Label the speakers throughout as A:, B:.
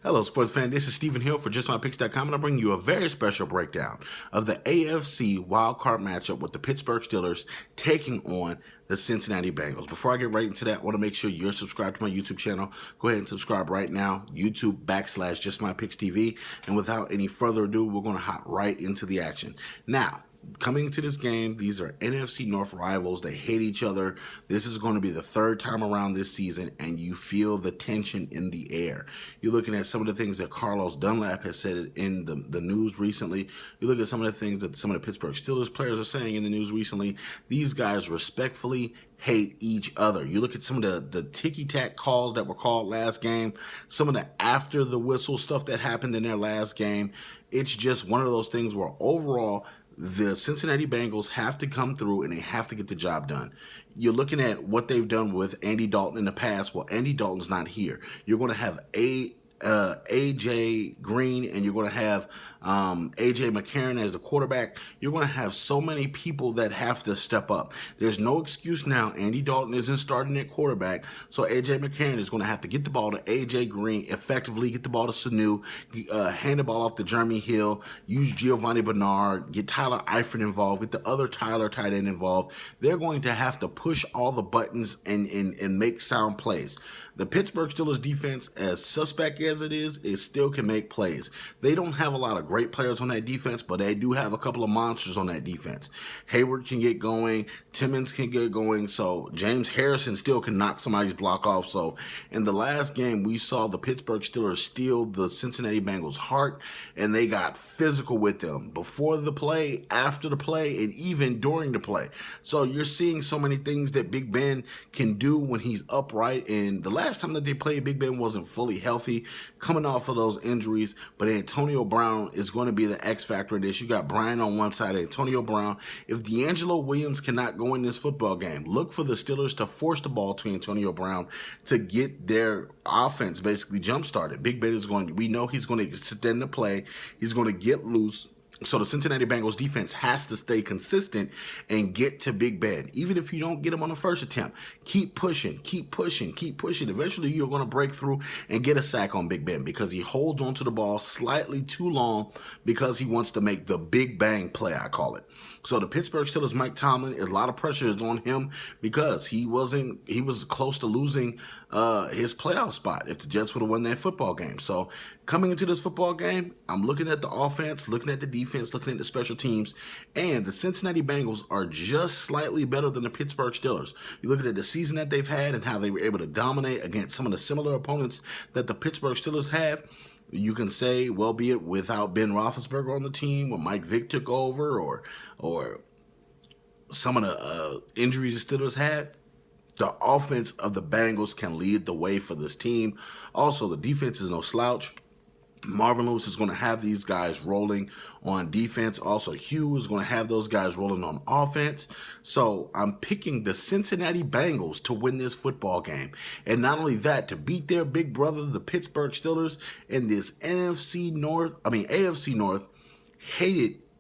A: Hello, sports fan. This is Stephen Hill for JustMyPicks.com, and I'm bringing you a very special breakdown of the AFC wildcard matchup with the Pittsburgh Steelers taking on the Cincinnati Bengals. Before I get right into that, I want to make sure you're subscribed to my YouTube channel. Go ahead and subscribe right now, YouTube.com/JustMyPicksTV. And without any further ado, we're going to hop right into the action. Now, coming into this game, these are NFC North rivals. They hate each other. This is going to be the third time around this season, and you feel the tension in the air. You're looking at some of the things that Carlos Dunlap has said in the news recently. You look at some of the things that some of the Pittsburgh Steelers players are saying in the news recently. These guys respectfully hate each other. You look at some of the ticky-tack calls that were called last game, some of the after the whistle stuff that happened in their last game. It's just one of those things where overall, the Cincinnati Bengals have to come through and they have to get the job done. You're looking at what they've done with Andy Dalton in the past. Well, Andy Dalton's not here. You're going to have A.J. Green, and you're going to have A.J. McCarron as the quarterback. You're going to have so many people that have to step up. There's no excuse now. Andy Dalton isn't starting at quarterback, so A.J. McCarron is going to have to get the ball to A.J. Green, effectively get the ball to Sanu, hand the ball off to Jeremy Hill, use Giovanni Bernard, get Tyler Eifert involved, get the other Tyler tight end involved. They're going to have to push all the buttons and make sound plays. The Pittsburgh Steelers defense, as suspect as it still can make plays. They don't have a lot of great players on that defense, but they do have a couple of monsters on that defense. Hayward can get going. Timmons can get going. So James Harrison still can knock somebody's block off. So in the last game, we saw the Pittsburgh Steelers steal the Cincinnati Bengals' heart, and they got physical with them before the play, after the play, and even during the play. So you're seeing so many things that Big Ben can do when he's upright. And the last time that they played, Big Ben wasn't fully healthy, coming off of those injuries, but Antonio Brown is going to be the X factor of this. You got Brian on one side, Antonio Brown. If D'Angelo Williams cannot go in this football game, look for the Steelers to force the ball to Antonio Brown to get their offense basically jump started. Big Ben is we know he's going to extend the play. He's going to get loose. So the Cincinnati Bengals defense has to stay consistent and get to Big Ben. Even if you don't get him on the first attempt, keep pushing, keep pushing, keep pushing. Eventually, you're going to break through and get a sack on Big Ben because he holds onto the ball slightly too long because he wants to make the big bang play, I call it. So the Pittsburgh Steelers, Mike Tomlin, a lot of pressure is on him because he was close to losing his playoff spot if the Jets would have won that football game. So coming into this football game, I'm looking at the offense, looking at the defense, looking at the special teams, and the Cincinnati Bengals are just slightly better than the Pittsburgh Steelers. You look at the season that they've had and how they were able to dominate against some of the similar opponents that the Pittsburgh Steelers have. You can say, well, be it without Ben Roethlisberger on the team, when Mike Vick took over, or some of the injuries the Steelers had, the offense of the Bengals can lead the way for this team. Also, the defense is no slouch. Marvin Lewis is going to have these guys rolling on defense. Also, Hugh is going to have those guys rolling on offense. So I'm picking the Cincinnati Bengals to win this football game. And not only that, to beat their big brother, the Pittsburgh Steelers, in this AFC North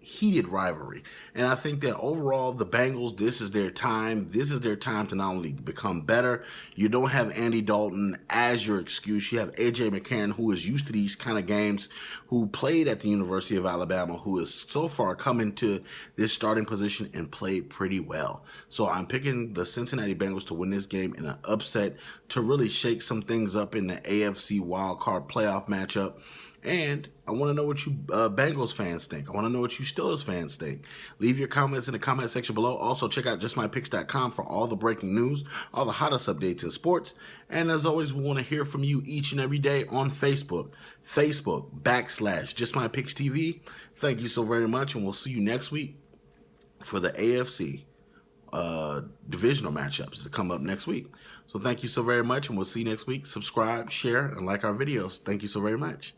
A: heated rivalry. And I think that overall, the Bengals, this is their time. This is their time to not only become better. You don't have Andy Dalton as your excuse. You have A.J. McCarron, who is used to these kind of games, who played at the University of Alabama, who has so far come into this starting position and played pretty well. So I'm picking the Cincinnati Bengals to win this game in an upset to really shake some things up in the AFC wildcard playoff matchup. And I want to know what you Bengals fans think. I want to know what you Steelers fans think. Leave your comments in the comment section below. Also, check out JustMyPicks.com for all the breaking news, all the hottest updates in sports. And as always, we want to hear from you each and every day on Facebook. Facebook.com/JustMyPicksTV. Thank you so very much, and we'll see you next week for the AFC divisional matchups to come up next week. So thank you so very much, and we'll see you next week. Subscribe, share, and like our videos. Thank you so very much.